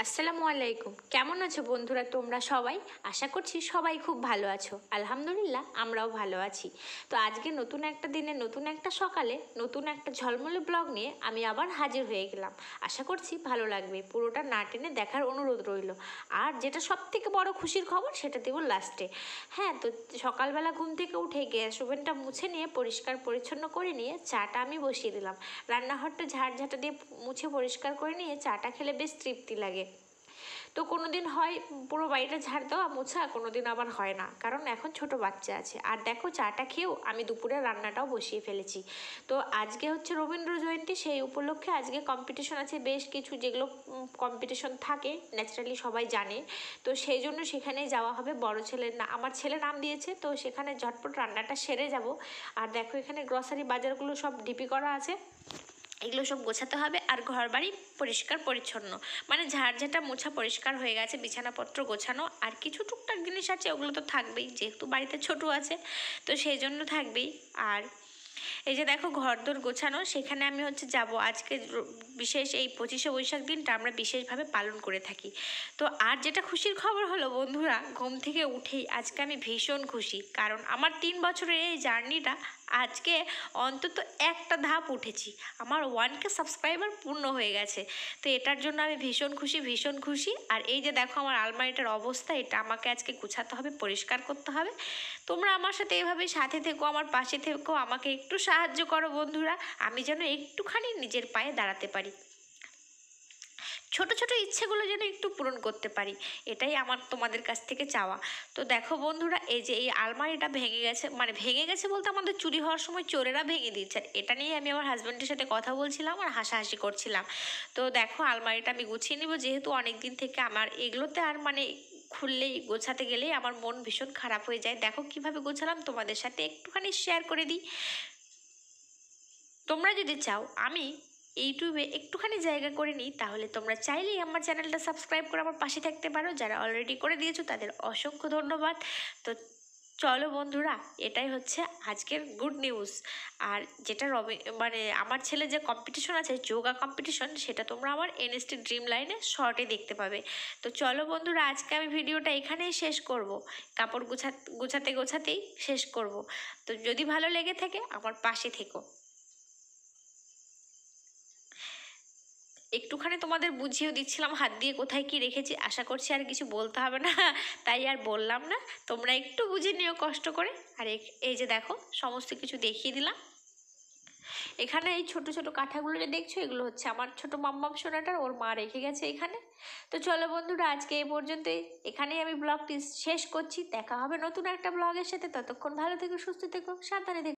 আসসালামু আলাইকুম। কেমন আছো বন্ধুরা তোমরা সবাই? আশা করছি সবাই খুব ভালো আছো। আলহামদুলিল্লাহ আমরাও ভালো আছি। তো আজকে নতুন একটা দিনে নতুন একটা সকালে নতুন একটা ঝলমলে ব্লগ নিয়ে আমি আবার হাজির হয়ে গেলাম। আশা করছি ভালো লাগবে, পুরোটা না টেনে দেখার অনুরোধ রইল। আর যেটা সব থেকে বড় খুশির খবর সেটা দেবো লাস্টে। হ্যাঁ, তো সকালবেলা ঘুম থেকে উঠে গ্যাস ওভেনটা মুছে নিয়ে পরিষ্কার পরিচ্ছন্ন করে নিয়ে চাটা আমি বসিয়ে দিলাম। রান্নাঘরটা ঝাড়ঝাঁটা দিয়ে মুছে পরিষ্কার করে নিয়ে চাটা খেলে বেশ তৃপ্তি লাগে। তো কোনো দিন হয় পুরো বাড়িটা ঝাড় দেওয়া মোছা, কোনো দিন আবার হয় না, কারণ এখন ছোট বাচ্চা আছে। আর দেখো চাটা খেয়েও আমি দুপুরে রান্নাটাও বসিয়ে ফেলেছি। তো আজকে হচ্ছে রবীন্দ্র জয়ন্তী, সেই উপলক্ষে আজকে কম্পিটিশন আছে বেশ কিছু, যেগুলো কম্পিটিশন থাকে ন্যাচারালি সবাই জানে। তো সেই জন্য সেখানে যাওয়া হবে। বড় ছেলের না, আমার ছেলে নাম দিয়েছে, তো সেখানে ঝটপট রান্নাটা সেরে যাব। আর দেখো এখানে গ্রসারি বাজারগুলো সব ডিপি করা আছে, এগুলো সব গোছাতে হবে। আর ঘর বাড়ি পরিষ্কার পরিচ্ছন্ন, মানে ঝাড়ঝাঁটা মোছা পরিষ্কার হয়ে গেছে, বিছানাপত্র গোছানো। আর কিছু টুকটাক জিনিস আছে, ওগুলো তো থাকবেই, যেহেতু বাড়িতে ছোট আছে তো সেই জন্য থাকবেই। আর এই যে দেখো ঘরদোর গোছানো, সেখানে আমি হচ্ছে যাব আজকে। বিশেষ এই 25শে বৈশাখ দিনটা আমরা বিশেষভাবে পালন করে থাকি। তো আর যেটা খুশির খবর হলো বন্ধুরা, ঘুম থেকে উঠেই আজকে আমি ভীষণ খুশি, কারণ আমার 3 বছরের এই জার্নিটা আজকে অন্তত একটা ধাপ উঠেছি। আমার 1K সাবস্ক্রাইবার পূর্ণ হয়ে গেছে। তো এটার জন্য আমি ভীষণ খুশি, ভীষণ খুশি। আর এই যে দেখো আমার আলমারিটার অবস্থা, এটা আমাকে আজকে গুছাতে হবে, পরিষ্কার করতে হবে। তোমরা আমার সাথে এভাবে সাথে থেকো, আমার পাশে থেকো, আমাকে একটু সাহায্য করো বন্ধুরা, আমি যেন একটুখানি নিজের পায়ে দাঁড়াতে পারি, ছোট ছোট ইচ্ছেগুলো যেন একটু পূরণ করতে পারি, এটাই আমার তোমাদের কাছ থেকে চাওয়া। তো দেখো বন্ধুরা, এই যে এই আলমারিটা ভেঙে গেছে, মানে ভেঙে গেছে বলতে আমাদের চুরি হওয়ার সময় চোরেরা ভেঙে দিচ্ছে। এটা নিয়ে আমি আমার হাজব্যান্ডের সাথে কথা বলছিলাম আর হাসাহাসি করছিলাম। তো দেখো আলমারিটা আমি গুছিয়ে নিব, যেহেতু অনেক দিন থেকে আমার এগুলোতে আর মানে খুললেই গোছাতে গেলেই আমার মন ভীষণ খারাপ হয়ে যায়। দেখো কিভাবে গোছালাম, তোমাদের সাথে একটুখানি শেয়ার করে দিই। তোমরা যদি চাও আমি ইউটিউবে একটুখানি জায়গা করে নিই, তাহলে তোমরা চাইলেই আমার চ্যানেলটা সাবস্ক্রাইব করে আমার পাশে থাকতে পারো। যারা অলরেডি করে দিয়েছো তাদের অসংখ্য ধন্যবাদ। তো চলো বন্ধুরা, এটাই হচ্ছে আজকের গুড নিউজ। আর যেটা মানে আমার ছেলে যে কম্পিটিশন আছে, যোগা কম্পিটিশন, সেটা তোমরা আমার এনএসটি ড্রিম লাইনে শর্টে দেখতে পাবে। তো চলো বন্ধুরা, আজকে আমি ভিডিওটা এখানেই শেষ করব, কাপড় গোছাতে গোছাতেই শেষ করব। তো যদি ভালো লেগে থাকে আমার পাশে থেকো। একটুখানি তোমাদের বুঝিয়েও দিচ্ছিলাম হাত দিয়ে কোথায় কি রেখেছি, আশা করছি আর কিছু বলতে হবে না, তাই আর বললাম না। তোমরা একটু বুঝে নিও কষ্ট করে। আর এই যে দেখো সমস্ত কিছু দেখিয়ে দিলাম। এখানে এই ছোট ছোট কাঁথাগুলো যে দেখছো, এগুলো হচ্ছে আমার ছোট মাম্মাম সোনাটার, ওর মা রেখে গেছে এখানে। তো চলো বন্ধুরা, আজকে এই পর্যন্তই, এখানেই আমি ব্লগটি শেষ করছি। দেখা হবে নতুন একটা ব্লগের সাথে, ততক্ষণ ভালো থেকো, সুস্থ থেকো, সাবধানে থেকো।